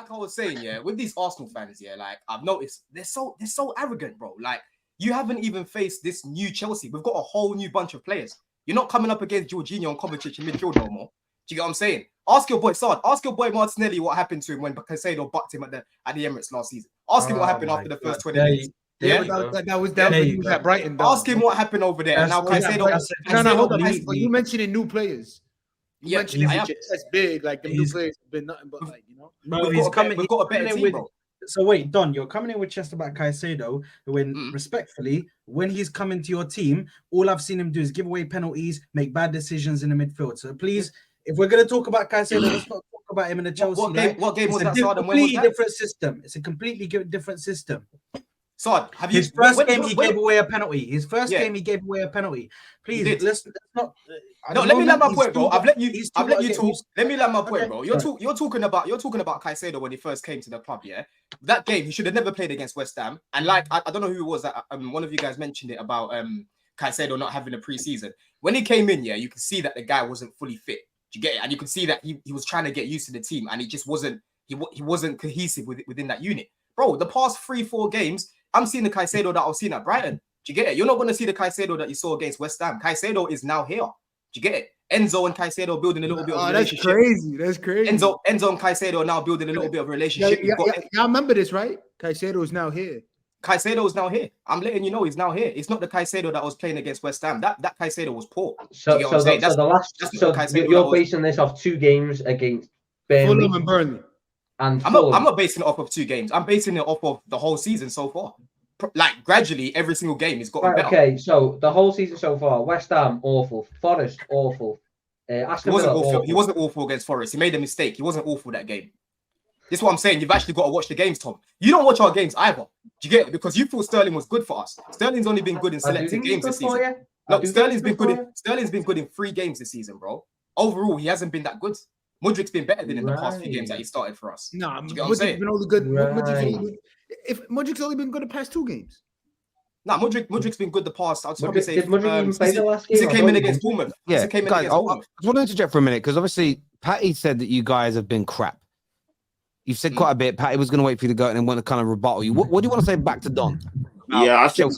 like I was saying, yeah, with these Arsenal fans, yeah, like I've noticed they're so arrogant, bro. Like you haven't even faced this new Chelsea. We've got a whole new bunch of players. You're not coming up against Jorginho and Kovacic in midfield no more. Do you get what I'm saying? Ask your boy Sard. Ask your boy Martinelli what happened to him when Caicedo bucked him at the Emirates last season. Ask him what happened after the first 20 minutes. Yeah, that was at Brighton. Ask him what happened over there. And now Caicedo. No, hold on. But you mentioning new players. You mentioned it's big. Like the new players have been nothing but like we've got a better team, bro. So wait, Don, you're coming in with chest about Caicedo when, respectfully, when he's coming to your team, all I've seen him do is give away penalties, make bad decisions in the midfield. So please, if we're going to talk about Caicedo, let's not talk about him in the Chelsea. What game was that? Completely different system. It's a completely different system. Sard, have you? His first game he gave away a penalty. Please, let's not. No, let me land my point, bro. I've let you talk. Let me land my point, bro. You're talking about Caicedo when he first came to the club. Yeah, that game he should have never played against West Ham. And like I don't know who it was that one of you guys mentioned it about Caicedo not having a preseason. When he came in, yeah, you could see that the guy wasn't fully fit. Do you get it? And you could see that he was trying to get used to the team, and he just wasn't. He wasn't cohesive within that unit, bro. The past 3-4 games, I'm seeing the Caicedo that I was seeing at Brighton. Do you get it? You're not going to see the Caicedo that you saw against West Ham. Caicedo is now here. Do you get it? Enzo and Caicedo building a little bit of relationship. That's crazy. Enzo and Caicedo now building a little bit of relationship. Y'all remember this, right? Caicedo is now here. Caicedo is now here. I'm letting you know he's now here. It's not the Caicedo that was playing against West Ham. That Caicedo was poor. You're basing this off 2 games against Burnley. Fulham and Burnley. I'm not basing it off of 2 games. I'm basing it off of the whole season so far. Like gradually, every single game has gotten better. Okay, so the whole season so far: West Ham awful, Forest awful. Aston Villa awful. He wasn't awful against Forest. He made a mistake. He wasn't awful that game. This is what I'm saying. You've actually got to watch the games, Tom. You don't watch our games either. Do you get it? Because you thought Sterling was good for us. Sterling's only been good in selected games this season. No, Sterling's been good in 3 games this season, bro. Overall, he hasn't been that good. Mudrik's been better than in the past few games that he started for us. Nah, Mudrik's been only good. If Mudrik's only been good the past 2 games. Nah, Mudrik's been good the past. I'd probably say did Mudryk even play the last game? He came in against Bournemouth. Yeah, guys, I want to interject for a minute because obviously Patty said that you guys have been crap. You've said quite a bit. Patty was going to wait for you to go and want to kind of rebuttal you. What do you want to say back to Don? Yeah, I think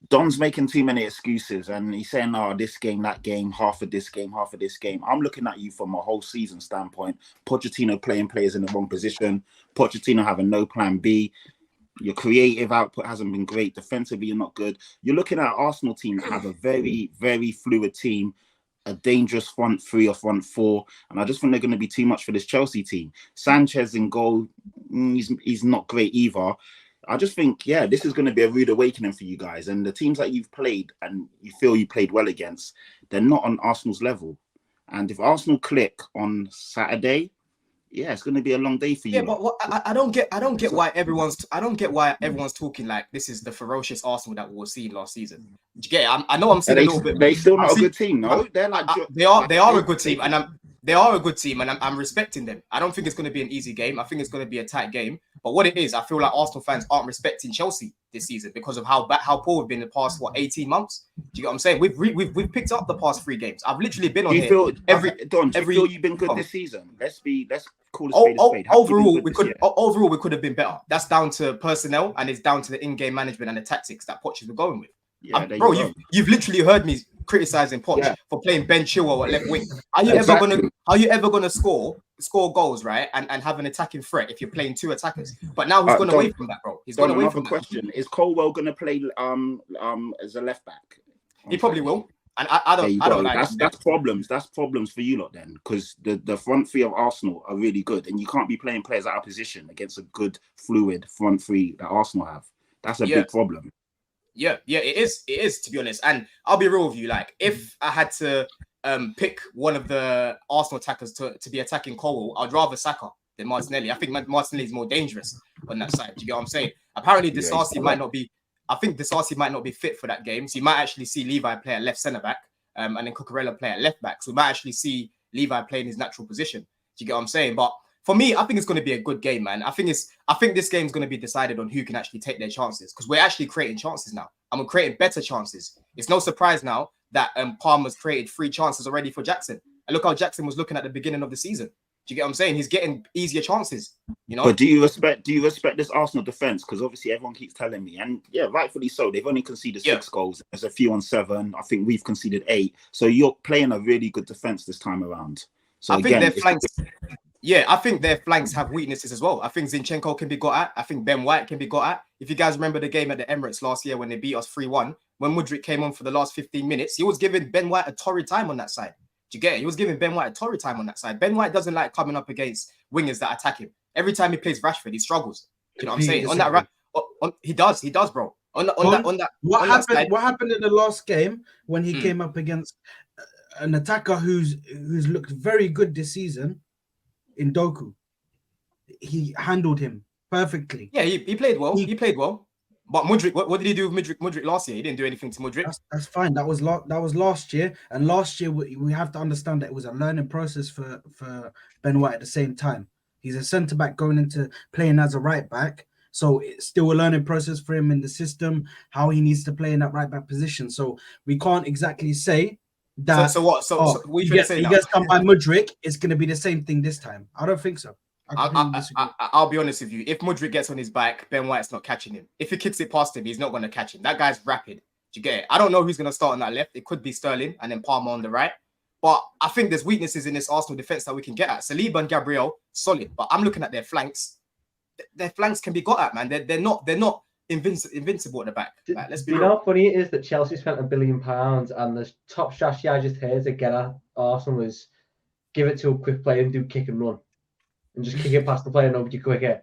Don's making too many excuses and he's saying, "Oh, this game, that game, half of this game, half of this game." I'm looking at you from a whole season standpoint. Pochettino playing players in the wrong position. Pochettino having no plan B. Your creative output hasn't been great. Defensively, you're not good. You're looking at an Arsenal team that have a very, very fluid team, a dangerous front 3 or front 4, and I just think they're going to be too much for this Chelsea team. Sanchez in goal, he's not great either. I just think, yeah, this is going to be a rude awakening for you guys. And the teams that you've played and you feel you played well against, they're not on Arsenal's level. And if Arsenal click on Saturday, yeah, it's going to be a long day for you. Yeah, but I don't get why everyone's talking like this is the ferocious Arsenal that we were seeing last season. Do you get it? I know I'm saying a little bit. They're still not a good team, no? They're like they are a good team, and I'm respecting them. I don't think it's going to be an easy game. I think it's going to be a tight game. But what it is, I feel like Arsenal fans aren't respecting Chelsea this season because of how poor we've been in the past 18 months. Do you get what I'm saying? We've picked up the past 3 games. I've literally been on here. Do you feel you've been good this season? Let's call it a spade. Overall, we could have been better. That's down to personnel and it's down to the in-game management and the tactics that Poch is going with. Yeah, bro, you've literally heard me criticizing Poch for playing Ben Chilwell at left wing. Are you ever gonna score goals, right? And have an attacking threat if you're playing 2 attackers? But now he's gone away from that, bro. He's gone away from that. Question: Is Colwell gonna play as a left back? He probably will. And I don't like that's problems. That's problems for you lot then, because the front 3 of Arsenal are really good, and you can't be playing players out of position against a good, fluid front 3 that Arsenal have. That's a big problem. Yeah, it is to be honest. And I'll be real with you. Like, if I had to pick one of the Arsenal attackers to be attacking Colwell, I'd rather Saka than Martinelli. I think Martinelli is more dangerous on that side. Do you get what I'm saying? Apparently, Disasi might not be. I think Disasi might not be fit for that game. So you might actually see Levi play at left centre back, and then Cucurella play at left back. So we might actually see Levi play in his natural position. Do you get what I'm saying? But for me, I think it's going to be a good game, man. I think this game is going to be decided on who can actually take their chances, because we're actually creating chances now, and we're creating better chances. It's no surprise now that Palmer's created 3 chances already for Jackson. And look how Jackson was looking at the beginning of the season. Do you get what I'm saying? He's getting easier chances, you know. But do you respect this Arsenal defense? Because obviously everyone keeps telling me, and yeah, rightfully so. They've only conceded 6 goals. There's a few on 7. I think we've conceded 8. So you're playing a really good defense this time around. So I think their flanks. Yeah, I think their flanks have weaknesses as well. I think Zinchenko can be got at. I think Ben White can be got at. If you guys remember the game at the Emirates last year when they beat us 3-1, when Mudryk came on for the last 15 minutes, he was giving Ben White a torrid time on that side. Do you get it? He was giving Ben White a torrid time on that side. Ben White doesn't like coming up against wingers that attack him. Every time he plays Rashford, he struggles. Do you know what I'm saying? On that, he does, bro. What happened in the last game when he came up against an attacker who's looked very good this season in Doku? He handled him perfectly. Yeah, he played well. He played well. But Mudryk, what did he do with Mudryk last year? He didn't do anything to Mudryk. That's fine. That was last year. And last year, we have to understand that it was a learning process for Ben White at the same time. He's a centre-back going into playing as a right-back. So it's still a learning process for him in the system, how he needs to play in that right-back position. So we can't exactly say that. So what? So he gets come by Mudryk, it's going to be the same thing this time. I don't think so. I'll be honest with you. If Mudryk gets on his back, Ben White's not catching him. If he kicks it past him, he's not going to catch him. That guy's rapid. Do you get it? I don't know who's going to start on that left. It could be Sterling and then Palmer on the right. But I think there's weaknesses in this Arsenal defense that we can get at. Saliba and Gabriel, solid. But I'm looking at their flanks. Their flanks can be got at, man. They're not invincible at the back. Like, let's be real. You know how funny it is that Chelsea spent £1 billion and the top strategy I just heard to get at Arsenal was give it to a quick player and do kick and run. And just kick it past the player and nobody quicker.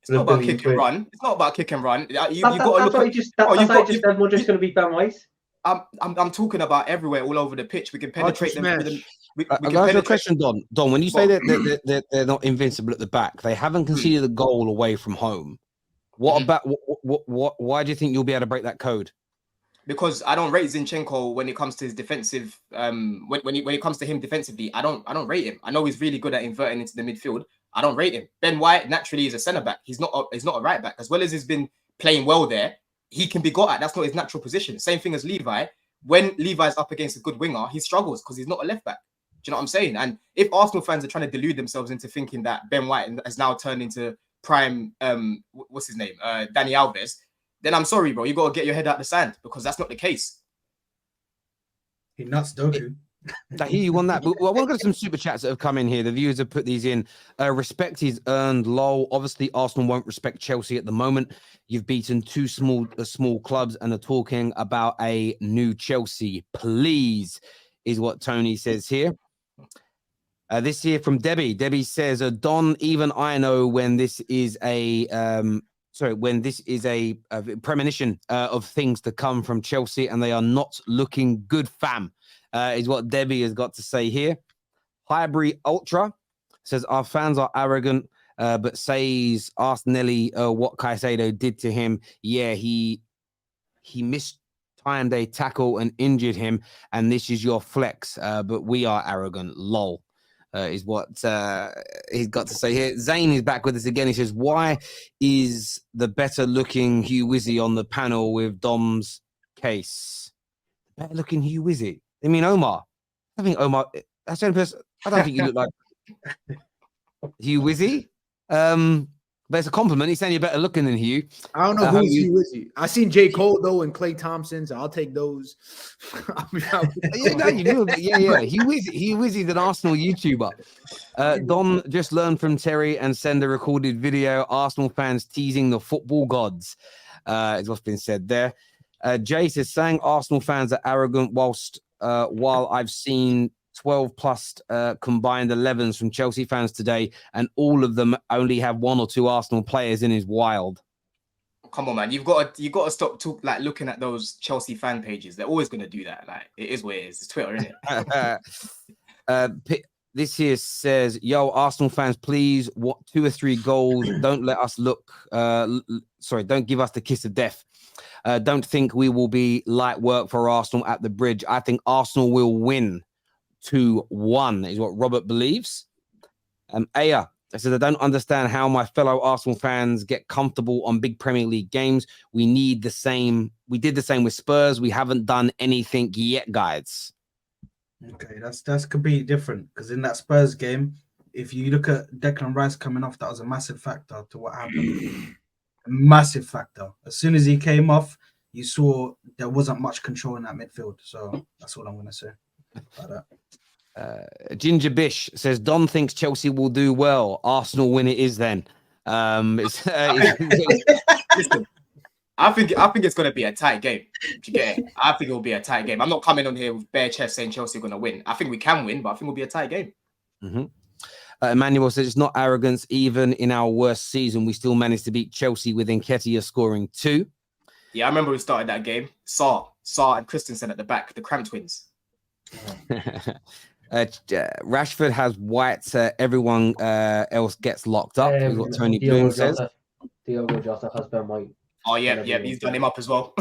It's not about kick and run. It's not about kick and run. Everyone's just going to beat Ben White. I'm talking about everywhere, all over the pitch. We can penetrate them. I have a question, Don. Don, when you say that they're not invincible at the back, they haven't conceded a goal away from home. What about what? Why do you think you'll be able to break that code? Because I don't rate Zinchenko when it comes to his defensive. When it comes to him defensively, I don't rate him. I know he's really good at inverting into the midfield. I don't rate him. Ben White naturally is a centre back. He's not a right back. As well as he's been playing well there, he can be got at. That's not his natural position. Same thing as Levi. When Levi's up against a good winger, he struggles because he's not a left back. Do you know what I'm saying? And if Arsenal fans are trying to delude themselves into thinking that Ben White has now turned into prime, what's his name, Dani Alves, then I'm sorry, bro. You got to get your head out the sand because that's not the case. He nuts Doku. I hear you on that. But I want to go to some super chats that have come in here. The viewers have put these in. Respect is earned. Lol. Obviously, Arsenal won't respect Chelsea at the moment. You've beaten 2 small clubs and are talking about a new Chelsea. Please, is what Tony says here. This here from Debbie. Debbie says, Don, even I know when this is a premonition of things to come from Chelsea, and they are not looking good, fam. Is what Debbie has got to say here. Highbury Ultra says our fans are arrogant, but ask Nelly what Kaiso did to him. Yeah, he mistimed a tackle and injured him, and this is your flex. But we are arrogant. Lol. Is what he's got to say here. Zane is back with us again. He says, why is the better looking Hugh Wizzy on the panel with Dom's case? Better looking Hugh Wizzy? I mean, Omar. I think Omar, that's the only person. I don't think you look like Hugh Wizzy. But it's a compliment. He's saying you're better looking than Hugh. I don't know who's Hugh Wizzy. I seen J. Cole though and Klay Thompson, so I'll take those. Yeah. Hugh Wizzy's an Arsenal YouTuber. Don just learned from Terry and send a recorded video. Arsenal fans teasing the football gods. Is what's been said there. Jay says saying Arsenal fans are arrogant while I've seen 12 plus combined 11s from Chelsea fans today, and all of them only have 1 or 2 Arsenal players in is wild. Come on, man. You've got to stop looking at those Chelsea fan pages. They're always going to do that. Like, it is what it is. It's Twitter, isn't it? This here says, yo, Arsenal fans, please, 2 or 3 goals. Don't let us look. Don't give us the kiss of death. Don't think we will be light work for Arsenal at the bridge. I think Arsenal will win 2-1 is what Robert believes. Aya, I said, I don't understand how my fellow Arsenal fans get comfortable on big Premier League games. We need the same. We did the same with Spurs. We haven't done anything yet, guys. Okay, that's completely different because in that Spurs game, if you look at Declan Rice coming off, that was a massive factor to what happened. A massive factor. As soon as he came off, you saw there wasn't much control in that midfield. So that's all I'm going to say about that. Ginger Bish says Don thinks Chelsea will do well. Arsenal win it is then. Listen, I think it's going to be a tight game. You get it? I think it will be a tight game. I'm not coming on here with bare chest saying Chelsea are going to win. I think we can win, but I think it'll be a tight game. Mm-hmm. Emmanuel says it's not arrogance. Even in our worst season, we still managed to beat Chelsea with Nketiah scoring 2. Yeah, I remember we started that game. Saar and Christensen at the back, the Cram twins. Rashford has White. Everyone else gets locked up. Is what Tony Bloom says. Diogo Jota has Ben White. Oh, yeah, he's done him up as well.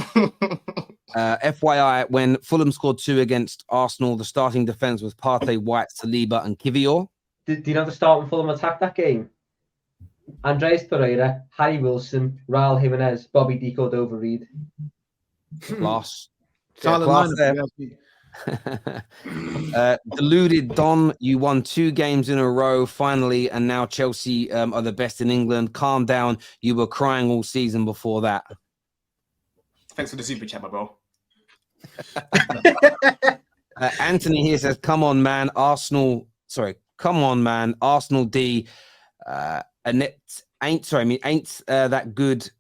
FYI, when Fulham scored 2 against Arsenal, the starting defence was Partey, White, Saliba and Kivior. Do you know the starting Fulham attack that game? Andreas Pereira, Harry Wilson, Raul Jimenez, Bobby D. Cordova-Reid. Class. Solid Deluded Don, you won 2 games in a row finally, and now Chelsea are the best in England. Calm down. You were crying all season before that. Thanks for the super chat, my bro. Anthony here says, come on, man. Arsenal D. Ain't that good.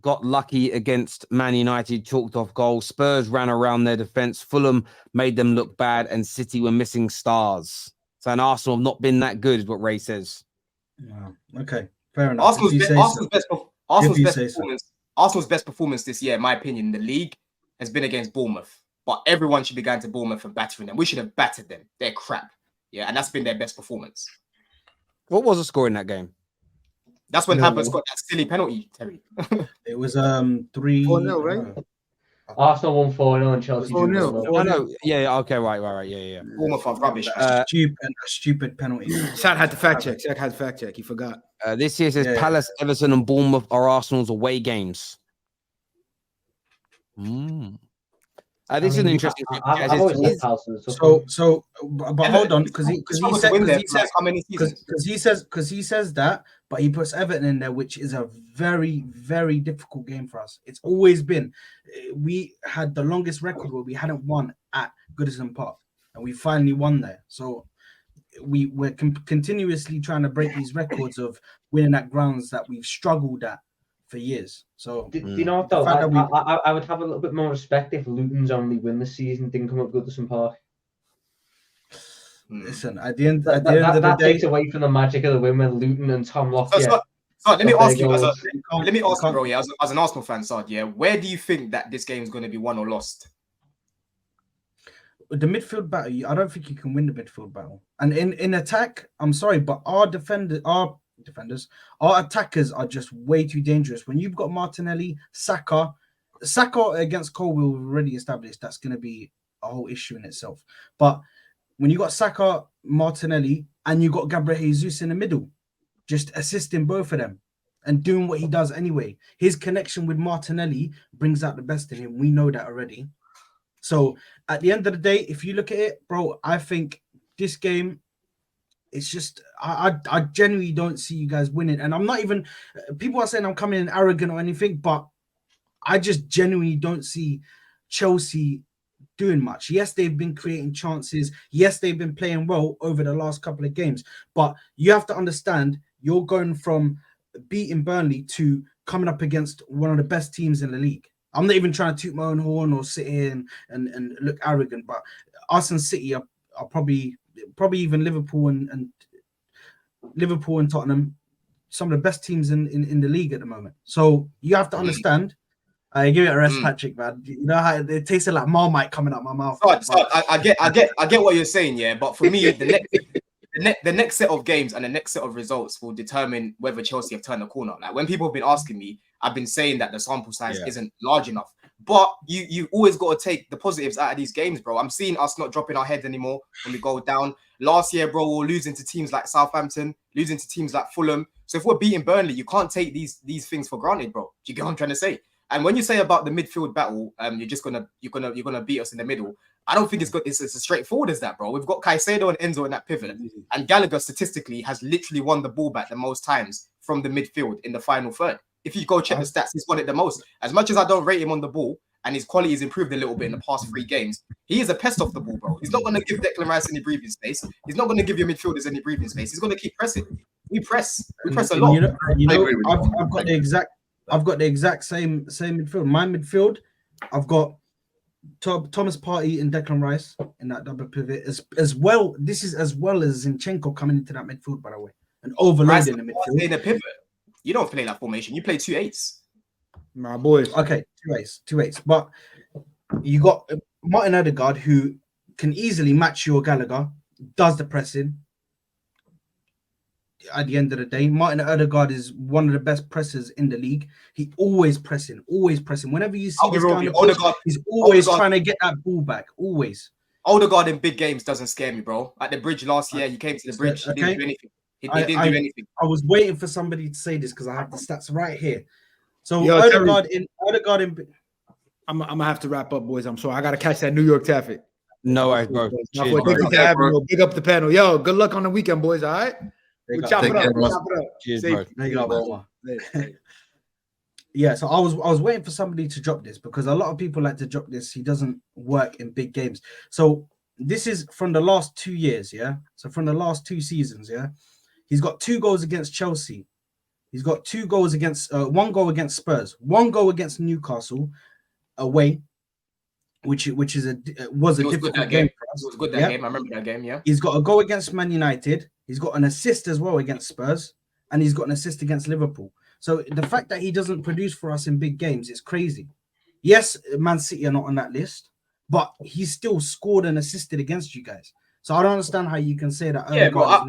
Got lucky against Man United, chalked off goals. Spurs ran around their defence. Fulham made them look bad, and City were missing stars. So, and Arsenal have not been that good, is what Ray says. Okay, fair enough. Arsenal's best performance this year, in my opinion, in the league has been against Bournemouth. But everyone should be going to Bournemouth and battering them. We should have battered them. They're crap. Yeah, and that's been their best performance. What was the score in that game? That's when Havertz got that silly penalty, Terry. It was 3-4-0, right? Arsenal won 4-0 and Chelsea 4-0. Oh, no. Yeah, okay, right. Yeah. Bournemouth are rubbish. Stupid penalty. Shad had to fact check. He forgot. This year says Palace, Everton, and Bournemouth are Arsenal's away games. This is an interesting. I've always loved Palace. So, but hold on, because he says that, but he puts Everton in there, which is a very, very difficult game for us. It's always been. We had the longest record where we hadn't won at Goodison Park, and we finally won there. So we're continuously trying to break these records of winning at grounds that we've struggled at for years. So do you know what though? I would have a little bit more respect if Luton's only win this season didn't come up Goodison Park. Listen, at the end of the day, takes away from the magic of the win when Luton and Tom Lockyer. Let me ask you, bro. Yeah, as an Arsenal fan, Sard. Yeah, where do you think that this game is going to be won or lost? The midfield battle, I don't think you can win the midfield battle. And in attack, I'm sorry, but our attackers are just way too dangerous. When you've got Martinelli, Saka against Cole, we've already established that's going to be a whole issue in itself. But when you got Saka, Martinelli, and you got Gabriel Jesus in the middle, just assisting both of them and doing what he does anyway. His connection with Martinelli brings out the best in him. We know that already. So at the end of the day, if you look at it, bro, I think this game, it's just, I genuinely don't see you guys winning. And I'm not even, people are saying I'm coming in arrogant or anything, but I just genuinely don't see Chelsea doing much. Yes, they've been creating chances. Yes, they've been playing well over the last couple of games. But you have to understand, you're going from beating Burnley to coming up against one of the best teams in the league. I'm not even trying to toot my own horn or sit here and look arrogant, but us and City are probably even Liverpool and Tottenham, some of the best teams in the league at the moment. So you have to understand. Give it a rest, Patrick, man. You know how it tasted like Marmite coming out my mouth. I get what you're saying, yeah. But for me, the next set of games and the next set of results will determine whether Chelsea have turned the corner. Like when people have been asking me, I've been saying that the sample size isn't large enough. But you always got to take the positives out of these games, bro. I'm seeing us not dropping our heads anymore when we go down. Last year, bro, we were losing to teams like Southampton, losing to teams like Fulham. So if we're beating Burnley, you can't take these things for granted, bro. Do you get what I'm trying to say? And when you say about the midfield battle, you're gonna beat us in the middle. I don't think it's good. It's as straightforward as that, bro. We've got Kaiso and Enzo in that pivot, and Gallagher statistically has literally won the ball back the most times from the midfield in the final third. If you go check the stats, he's won it the most. As much as I don't rate him on the ball, and his quality has improved a little bit in the past 3 games, he is a pest off the ball, bro. He's not going to give Declan Rice any breathing space. He's not going to give your midfielders any breathing space. He's going to keep pressing. We press a lot. I've got the exact same midfield. My midfield, I've got Thomas Partey and Declan Rice in that double pivot as well. This is as well as Zinchenko coming into that midfield, by the way, and overloading the midfield. In a pivot, you don't play that formation. You play 2 8s. My boys. Okay, 2 8s. But you got Martin Odegaard, who can easily match your Gallagher, does the pressing. At the end of the day, Martin Odegaard is one of the best pressers in the league. He always pressing. Whenever you see this guy on the pitch, he's always trying to get that ball back. Always. Odegaard in big games doesn't scare me, bro. At the bridge last year, he came to the bridge. He didn't do anything. He didn't do anything. I was waiting for somebody to say this because I have the stats right here. So Odegaard in. I'm gonna have to wrap up, boys. I'm sorry. I gotta catch that New York traffic. No worries, bro. Cheers, bro. Big up the panel. Yo, good luck on the weekend, boys. All right. We'll chop it up. Cheers, bro. There you go, yeah, so I was waiting for somebody to drop this because a lot of people like to drop this. He doesn't work in big games. So this is from the last 2 years, yeah. So from the last 2 seasons, yeah. He's got 2 goals against Chelsea. He's got 2 goals against 1 goal against Spurs, 1 goal against Newcastle away, which was a difficult game for us. It was good that game. I remember that game. Yeah. He's got a goal against Man United. He's got an assist as well against Spurs, and he's got an assist against Liverpool. So the fact that he doesn't produce for us in big games is crazy. Yes, Man City are not on that list, but he's still scored and assisted against you guys. So I don't understand how you can say that. But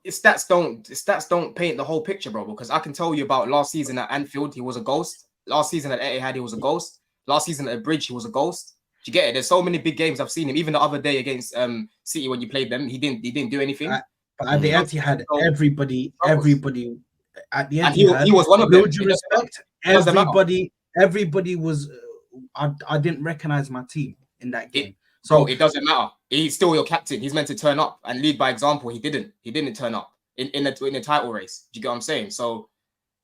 stats don't paint the whole picture, bro. Because I can tell you about last season at Anfield, he was a ghost. Last season at Etihad, he was a ghost. Last season at the Bridge, he was a ghost. Do you get it? There's so many big games I've seen him. Even the other day against City when you played them, he didn't do anything. But at the Etihad, everybody at the Etihad, he was one of them. With due respect, everybody was. I didn't recognize my team in that game. So it doesn't matter. He's still your captain. He's meant to turn up and lead by example. He didn't turn up in the title race. Do you get what I'm saying? So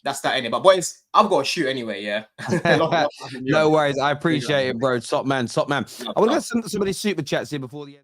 that's that anyway. But boys, I've got to shoot anyway. Yeah. No worries. I appreciate it, bro. Top man. I want to get somebody super chats here before the end.